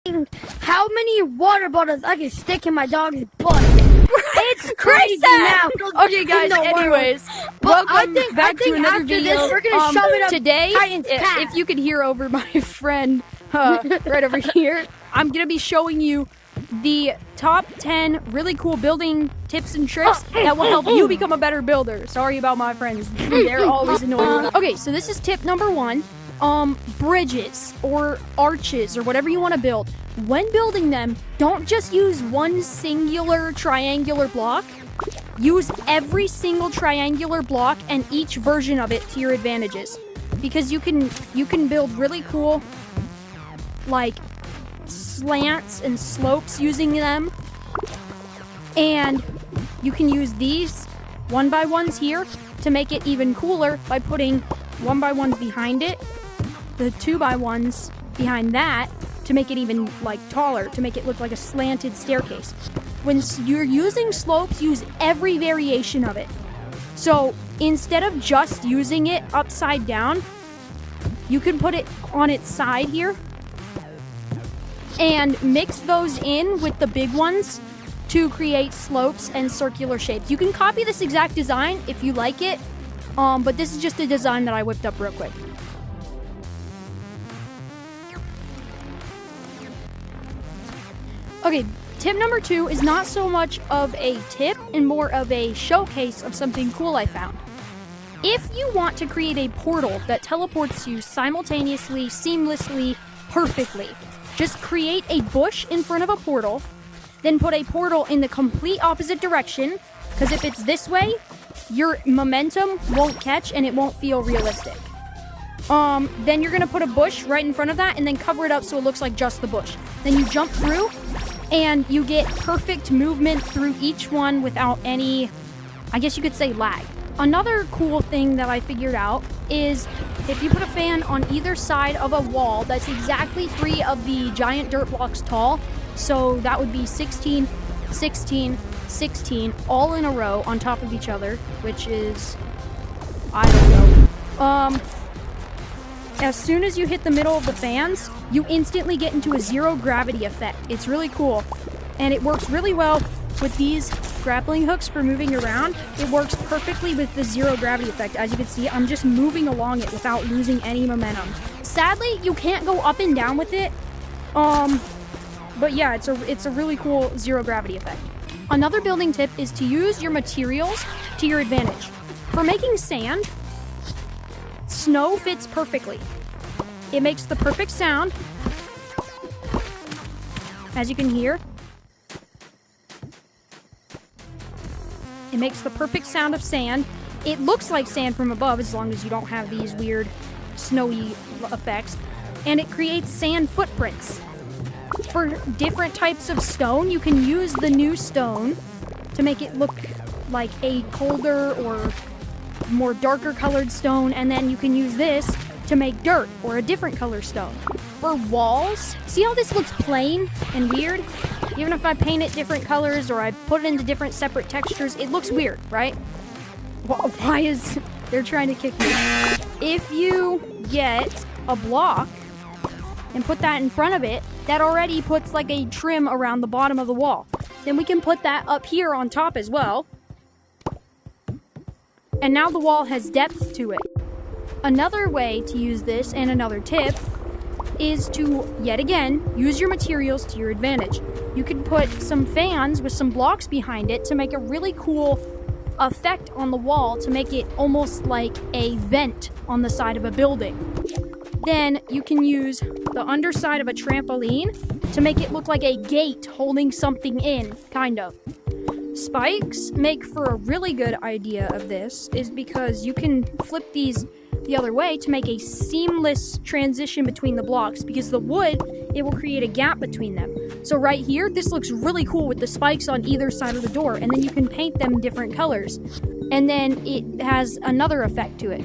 how many water bottles I can stick in my dog's butt. It's crazy now. Okay, guys. Anyways, welcome back to another video. This, we're gonna shove it up today, Titan's cat. if you could hear over my friend right over here, I'm gonna be showing you the top 10 really cool building tips and tricks that will help you become a better builder. Sorry about my friends; they're always annoying. Okay, so this is tip number 1. Bridges or arches or whatever you want to build. When building them, don't just use one singular triangular block. Use every single triangular block and each version of it to your advantages. Because you can build really cool like slants and slopes using them. And you can use these 1x1s here to make it even cooler by putting 1x1s behind it. The 2x1s behind that to make it even like taller, to make it look like a slanted staircase. When you're using slopes, use every variation of it. So instead of just using it upside down, you can put it on its side here and mix those in with the big ones to create slopes and circular shapes. You can copy this exact design if you like it, but this is just a design that I whipped up real quick. Okay, tip number 2 is not so much of a tip and more of a showcase of something cool I found. If you want to create a portal that teleports you simultaneously, seamlessly, perfectly, just create a bush in front of a portal, then put a portal in the complete opposite direction, because if it's this way, your momentum won't catch and it won't feel realistic. Then you're gonna put a bush right in front of that and then cover it up so it looks like just the bush. Then you jump through and you get perfect movement through each one without any, I guess you could say, lag. Another cool thing that I figured out is if you put a fan on either side of a wall that's exactly 3 of the giant dirt blocks tall, so that would be 16, 16, 16, all in a row on top of each other, which is, I don't know. As soon as you hit the middle of the fans, you instantly get into a zero gravity effect. It's really cool. And it works really well with these grappling hooks for moving around. It works perfectly with the zero gravity effect. As you can see, I'm just moving along it without losing any momentum. Sadly, you can't go up and down with it. But yeah, it's a really cool zero gravity effect. Another building tip is to use your materials to your advantage. For making sand, snow fits perfectly. It makes the perfect sound, as you can hear. It makes the perfect sound of sand. It looks like sand from above as long as you don't have these weird snowy effects. And it creates sand footprints. For different types of stone, you can use the new stone to make it look like a colder or more darker colored stone, and then you can use this to make dirt or a different color stone. For walls, see how this looks plain and weird? Even if I paint it different colors or I put it into different separate textures, it looks weird, right? Why is... They're trying to kick me. If you get a block and put that in front of it, that already puts like a trim around the bottom of the wall. Then we can put that up here on top as well. And now the wall has depth to it. Another way to use this, and another tip, is to, yet again, use your materials to your advantage. You could put some fans with some blocks behind it to make a really cool effect on the wall to make it almost like a vent on the side of a building. Then you can use the underside of a trampoline to make it look like a gate holding something in, kind of. Spikes make for a really good idea of this, is because you can flip these the other way to make a seamless transition between the blocks, because the wood, it will create a gap between them. So right here, this looks really cool with the spikes on either side of the door, and then you can paint them different colors, and then it has another effect to it.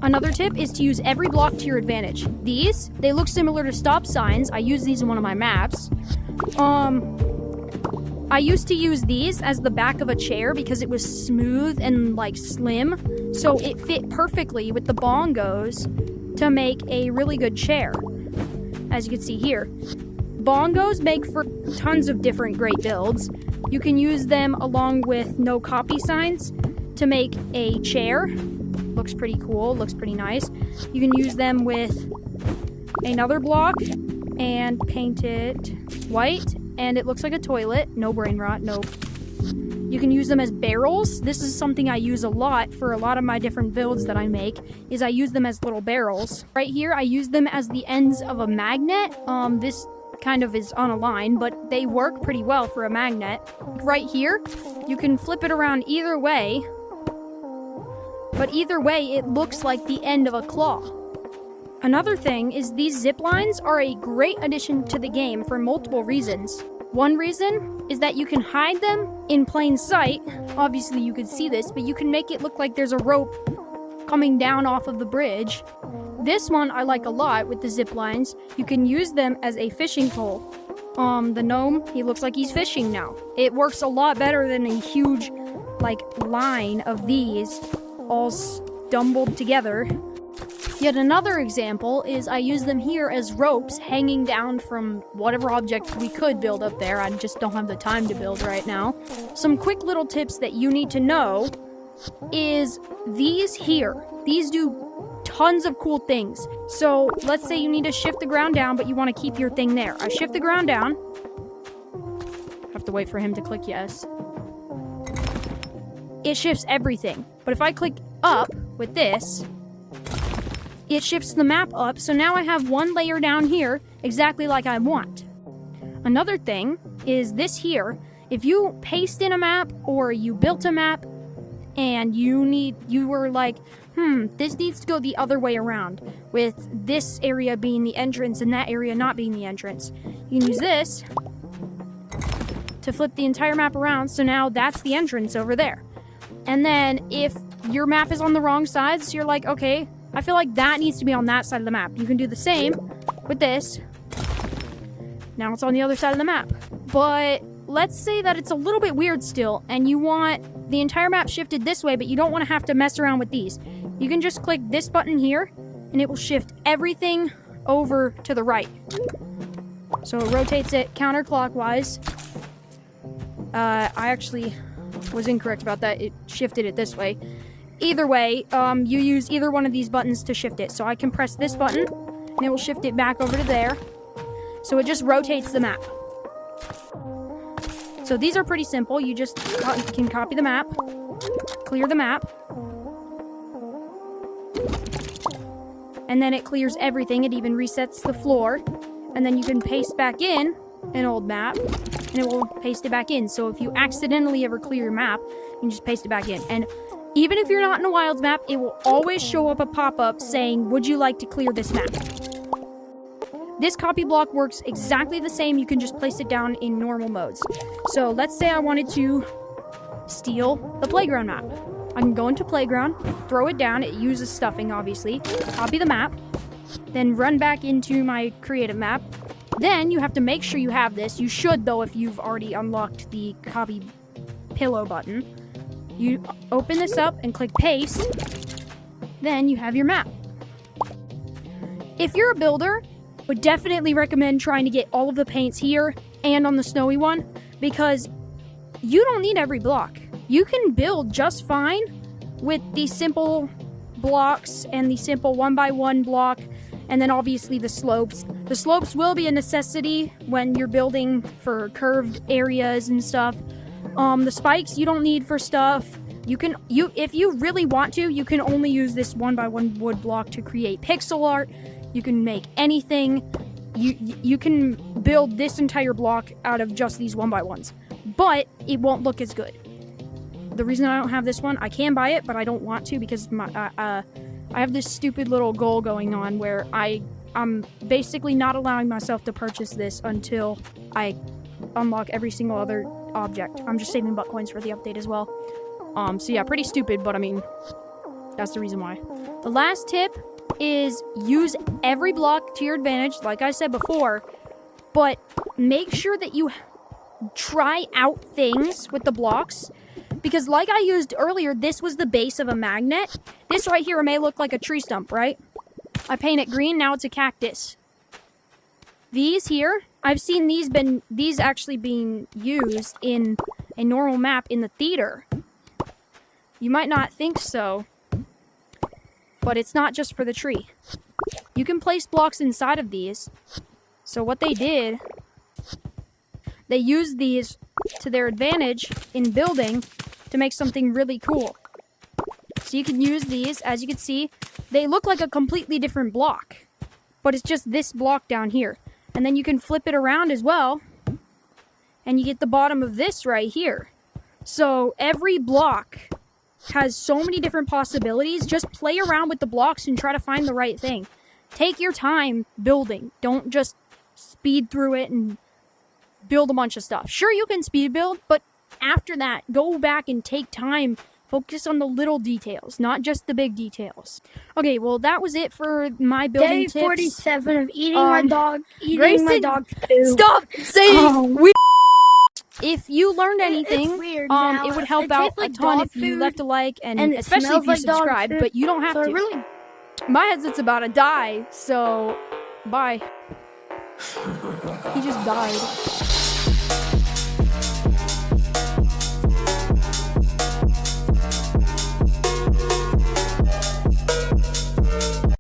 Another tip is to use every block to your advantage. These, they look similar to stop signs. I use these in one of my maps. I used to use these as the back of a chair because it was smooth and like slim, so it fit perfectly with the bongos to make a really good chair. as you can see here. Bongos make for tons of different great builds. You can use them along with no copy signs to make a chair. Looks pretty cool, looks pretty nice. You can use them with another block and paint it white, and it looks like a toilet. No brain rot, no. You can use them as barrels. This is something I use a lot for a lot of my different builds that I make, is I use them as little barrels. Right here, I use them as the ends of a magnet. This kind of is on a line, but they work pretty well for a magnet. Right here, you can flip it around either way, but either way, it looks like the end of a claw. Another thing is these zip lines are a great addition to the game for multiple reasons. One reason is that you can hide them in plain sight. Obviously you can see this, but you can make it look like there's a rope coming down off of the bridge. This one I like a lot with the zip lines. You can use them as a fishing pole. The gnome, he looks like he's fishing now. It works a lot better than a huge, like, line of these all stumbled together. Yet another example is I use them here as ropes hanging down from whatever object we could build up there. I just don't have the time to build right now. Some quick little tips that you need to know is these here. These do tons of cool things. So let's say you need to shift the ground down, but you want to keep your thing there. I shift the ground down. Have to wait for him to click yes. It shifts everything. But if I click up with this, it shifts the map up, so now I have one layer down here, exactly like I want. Another thing is this here. If you paste in a map, or you built a map, and you were like, this needs to go the other way around, with this area being the entrance and that area not being the entrance. You can use this to flip the entire map around, so now that's the entrance over there. And then if your map is on the wrong side, so you're like, okay, I feel like that needs to be on that side of the map. You can do the same with this. Now it's on the other side of the map. But let's say that it's a little bit weird still, and you want the entire map shifted this way, but you don't want to have to mess around with these. You can just click this button here, and it will shift everything over to the right. So it rotates it counterclockwise. I actually was incorrect about that. It shifted it this way. Either way, you use either one of these buttons to shift it. So I can press this button, and it will shift it back over to there. So it just rotates the map. So these are pretty simple. You just can copy the map, clear the map, and then it clears everything. It even resets the floor. And then you can paste back in an old map, and it will paste it back in. So if you accidentally ever clear your map, you can just paste it back in. And even if you're not in a wilds map, it will always show up a pop-up saying, would you like to clear this map? This copy block works exactly the same. You can just place it down in normal modes. So let's say I wanted to steal the playground map. I can go into playground, throw it down. It uses stuffing, obviously. Copy the map, then run back into my creative map. Then you have to make sure you have this. You should, though, if you've already unlocked the copy pillow button. You open this up and click paste. Then you have your map. If you're a builder, I would definitely recommend trying to get all of the paints here and on the snowy one, because you don't need every block. You can build just fine with these simple blocks and the simple 1x1 block, and then obviously the slopes. The slopes will be a necessity when you're building for curved areas and stuff. The spikes you don't need for stuff. If you really want to, you can only use this 1x1 wood block to create pixel art. You can make anything. You can build this entire block out of just these 1x1s, but it won't look as good. The reason I don't have this one, I can buy it, but I don't want to because I have this stupid little goal going on where I'm basically not allowing myself to purchase this until I unlock every single other object. I'm just saving butt coins for the update as well. So yeah, pretty stupid, but I mean, that's the reason why. The last tip is use every block to your advantage, like I said before, but make sure that you try out things with the blocks, because like I used earlier, this was the base of a magnet. This right here may look like a tree stump, right? I paint it green, now it's a cactus. These here, I've seen these actually being used in a normal map in the theater. You might not think so, but it's not just for the tree. You can place blocks inside of these. So what they did, they used these to their advantage in building to make something really cool. So you can use these, as you can see, they look like a completely different block, but it's just this block down here. And then you can flip it around as well, and you get the bottom of this right here. So every block has so many different possibilities. Just play around with the blocks and try to find the right thing. Take your time building. Don't just speed through it and build a bunch of stuff. Sure, you can speed build, but after that, go back and take time. Focus on the little details, not just the big details. Okay, well, that was it for my building tips. Day 47 of eating my dog. Eating Grayson, my dog's poo. Stop saying we. If you learned anything, It's weird now. it would help It out tastes like a ton dog if you food, left a like, and and it especially if smells you like dog subscribe, food. but you don't have So to. it really My headset's about to die, so bye. He just died.